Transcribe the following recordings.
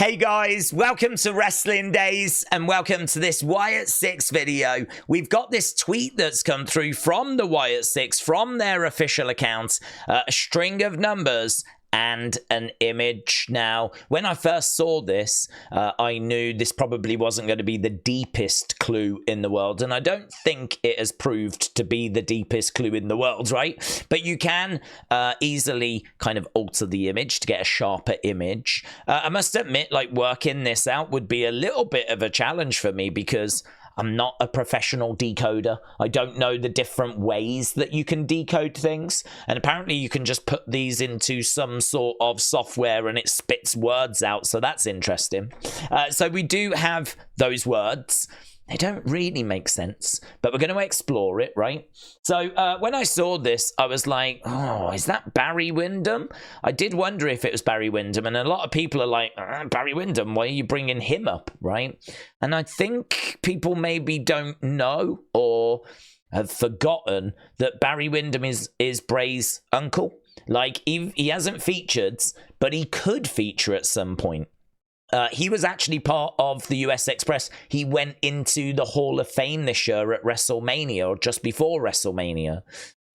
Hey guys, welcome to Wrestling Daze and welcome to this Wyatt Sicks video. We've got this tweet that's come through from the Wyatt Sicks, from their official account, a string of numbers and an image. Now, when I first saw this, I knew this probably wasn't going to be the deepest clue in the world, and I don't think it has proved to be the deepest clue in the world, right? But you can easily kind of alter the image to get a sharper image. I must admit, like, working this out would be a little bit of a challenge for me because I'm not a professional decoder. I don't know the different ways that you can decode things. And apparently you can just put these into some sort of software and it spits words out. So that's interesting. So we do have those words. They don't really make sense, but we're going to explore it, right? So when I saw this, I was like, oh, is that Barry Windham? I did wonder if it was Barry Windham, and a lot of people are like, Barry Windham, why are you bringing him up, right? And I think people maybe don't know or have forgotten that Barry Windham is Bray's uncle. Like, he hasn't featured, but he could feature at some point. He was actually part of the US Express. He went into the Hall of Fame this year at WrestleMania, or just before WrestleMania.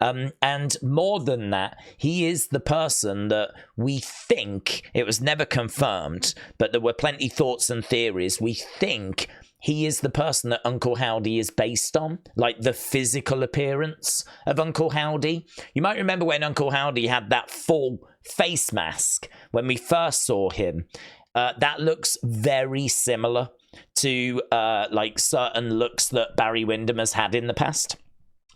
And more than that, he is the person that we think, it was never confirmed, but there were plenty thoughts and theories. We think he is the person that Uncle Howdy is based on, like the physical appearance of Uncle Howdy. You might remember when Uncle Howdy had that full face mask when we first saw him. That looks very similar to like certain looks that Barry Windham has had in the past.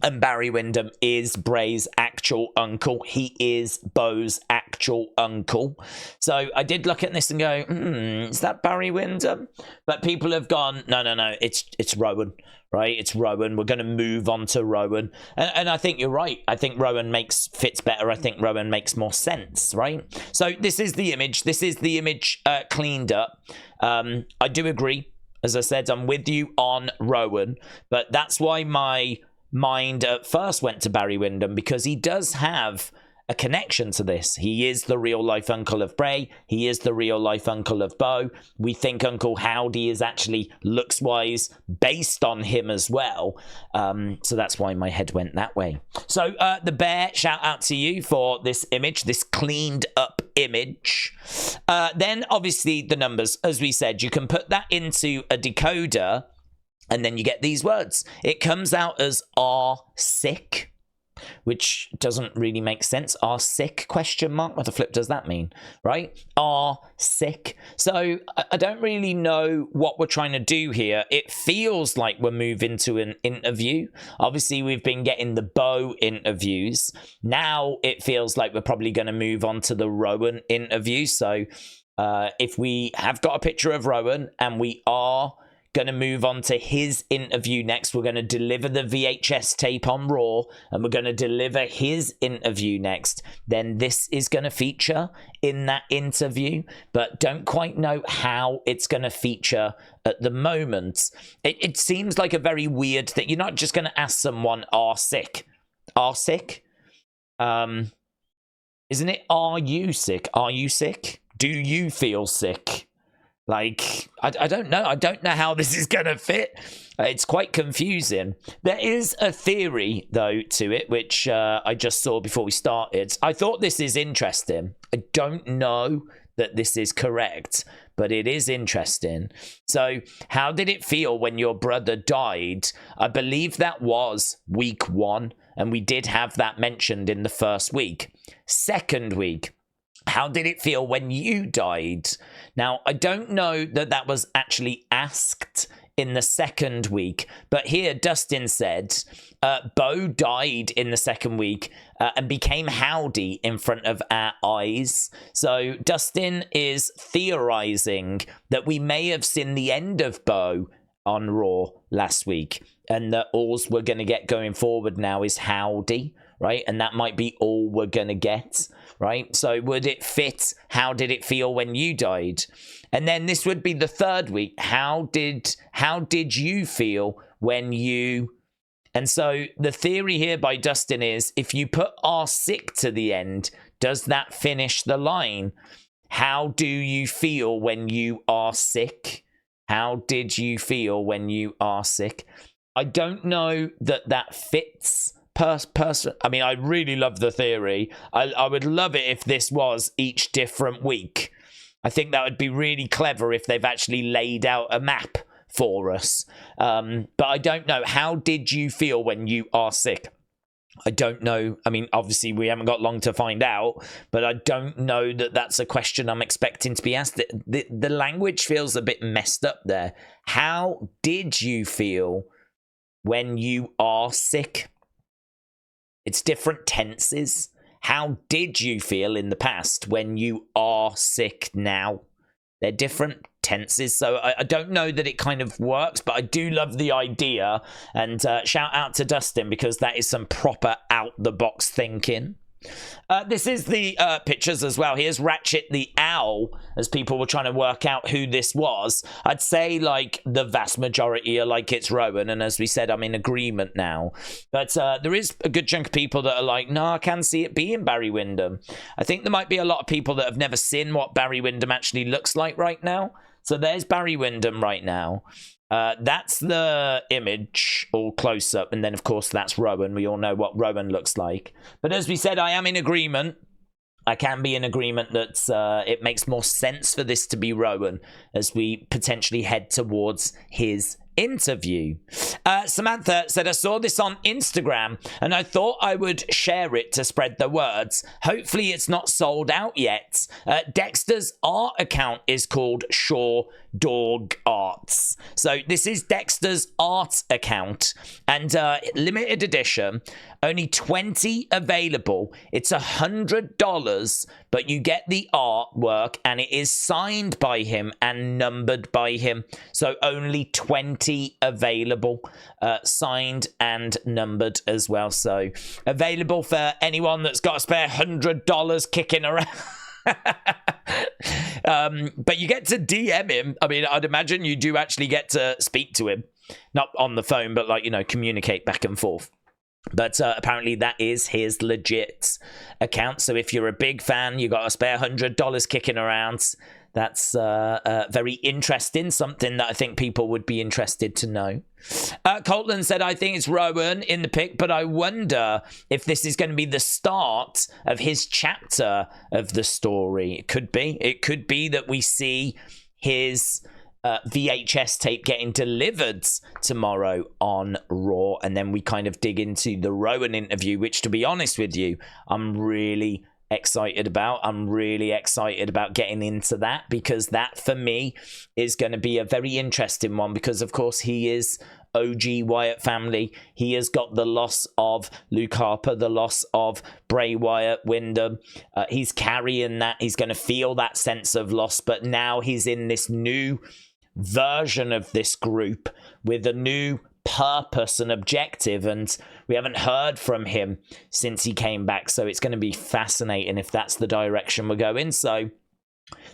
And Barry Windham is Bray's actual uncle. He is Bo's actual uncle. So I did look at this and go, is that Barry Windham? But people have gone, no, it's Rowan, right? It's Rowan. We're going to move on to Rowan. And I think you're right. I think Rowan fits better. I think Rowan makes more sense, right? So this is the image. This is the image cleaned up. I do agree. As I said, I'm with you on Rowan. But that's why my mind at first went to Barry Windham, because he does have a connection to this. He is the real life uncle of Bray. He is the real life uncle of Bo. We think Uncle Howdy is actually looks wise based on him as well. So that's why my head went that way. So the Bear, shout out to you for this image, this cleaned up image. Then obviously the numbers, as we said, you can put that into a decoder and then you get these words. It comes out as "are sick," which doesn't really make sense. "Are sick?" ? What the flip does that mean, right? "Are sick." So I don't really know what we're trying to do here. It feels like we're moving to an interview. Obviously, we've been getting the Bo interviews. Now it feels like we're probably going to move on to the Rowan interview. So if we have got a picture of Rowan and we are going to move on to his interview next, we're going to deliver the VHS tape on Raw and we're going to deliver his interview next, then this is going to feature in that interview, but don't quite know how it's going to feature at the moment. It seems like a very weird thing. You're not just going to ask someone, "Are sick?" Are sick? Isn't it, "Are you sick?" Are you sick? Do you feel sick? Like, I don't know. I don't know how this is going to fit. It's quite confusing. There is a theory, though, to it, which I just saw before we started. I thought this is interesting. I don't know that this is correct, but it is interesting. So, how did it feel when your brother died? I believe that was week 1, and we did have that mentioned in the first week. Second week, how did it feel when you died? Now, I don't know that that was actually asked in the second week, but here Dustin said Bo died in the second week and became Howdy in front of our eyes. So Dustin is theorizing that we may have seen the end of Bo on Raw last week, and that all we're going to get going forward now is Howdy, right? And that might be all we're going to get, right? So would it fit? How did it feel when you died? And then this would be the third week. How did you feel when you... And so the theory here by Dustin is, if you put "are sick" to the end, does that finish the line? How do you feel when you are sick? How did you feel when you are sick? I don't know that fits person. I mean, I really love the theory. I would love it if this was each different week. I think that would be really clever if they've actually laid out a map for us. But I don't know. How did you feel when you are sick? I don't know. I mean, obviously, we haven't got long to find out, but I don't know that that's a question I'm expecting to be asked. The language feels a bit messed up there. How did you feel when you are sick? It's different tenses. How did you feel in the past when you are sick now? They're different tenses, so I don't know that it kind of works, but I do love the idea. And shout out to Dustin, because that is some proper out-the-box thinking. This is the pictures as well. Here's Ratchet the Owl, as people were trying to work out who this was. I'd say, like, the vast majority are like it's Rowan, and as we said, I'm in agreement now. But there is a good chunk of people that are like, no, I can see it being Barry Windham. I think there might be a lot of people that have never seen what Barry Windham actually looks like right now. So there's Barry Windham right now. That's the image all close up, and then of course that's Rowan. We all know what Rowan looks like. But as we said, I am in agreement. I can be in agreement that it makes more sense for this to be Rowan as we potentially head towards his interview. Samantha said, I saw this on Instagram and I thought I would share it to spread the words. Hopefully it's not sold out yet. Dexter's art account is called Shaw Dog Arts. So this is Dexter's art account, and limited edition, only 20 available. It's $100, but you get the artwork and it is signed by him and numbered by him. So only 20 available, signed and numbered as well. So available for anyone that's got a spare $100 kicking around. But you get to DM him. I mean, I'd imagine you do actually get to speak to him, not on the phone, but like, you know, communicate back and forth. But apparently that is his legit account. So if you're a big fan, you got a spare $100 kicking around. That's very interesting, something that I think people would be interested to know. Colton said, I think it's Rowan in the pic, but I wonder if this is going to be the start of his chapter of the story. It could be. It could be that we see his VHS tape getting delivered tomorrow on Raw, and then we kind of dig into the Rowan interview, which, to be honest with you, I'm really excited about. I'm really excited about getting into that, because that for me is going to be a very interesting one, because of course he is OG Wyatt family. He has got the loss of Luke Harper, the loss of Bray Wyatt, Windham. He's carrying that. He's going to feel that sense of loss, but now he's in this new version of this group with a new purpose and objective, and we haven't heard from him since he came back, so it's going to be fascinating if that's the direction we're going. So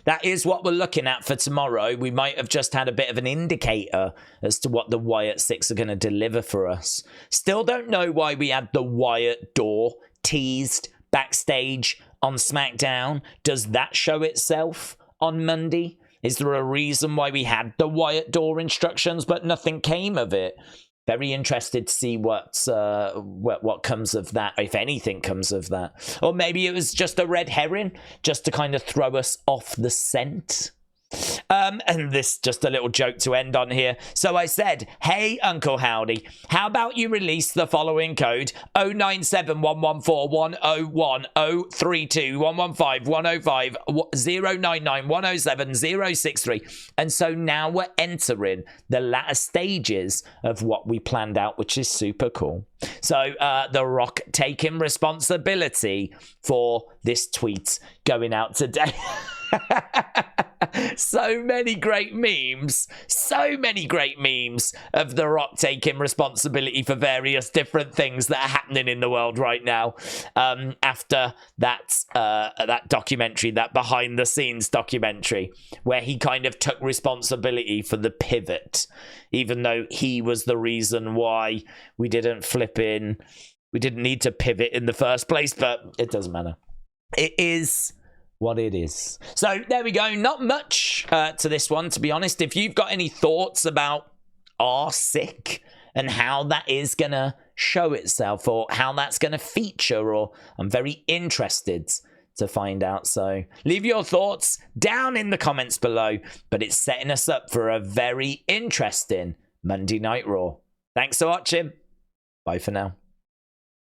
that is what we're looking at for tomorrow. We might have just had a bit of an indicator as to what the Wyatt Sicks are going to deliver for us. Still don't know why we had the Wyatt door teased backstage on SmackDown. Does that show itself on Monday? Is there a reason why we had the Wyatt door instructions but nothing came of it? Very interested to see what comes of that, if anything comes of that. Or maybe it was just a red herring, just to kind of throw us off the scent. And this, just a little joke to end on here. So I said, hey, Uncle Howdy, how about you release the following code 097-114-101-032-115-105-099-107-063. And so now we're entering the latter stages of what we planned out, which is super cool. So The Rock taking responsibility for this tweet going out today. So many great memes of The Rock taking responsibility for various different things that are happening in the world right now, after that documentary, that behind the scenes documentary, where he kind of took responsibility for the pivot, even though he was the reason why we didn't need to pivot in the first place. But it doesn't matter. It is what it is. So there we go. Not much to this one, to be honest. If you've got any thoughts about R-Sick and how that is going to show itself or how that's going to feature, or I'm very interested to find out. So leave your thoughts down in the comments below. But it's setting us up for a very interesting Monday Night Raw. Thanks for watching. Bye for now.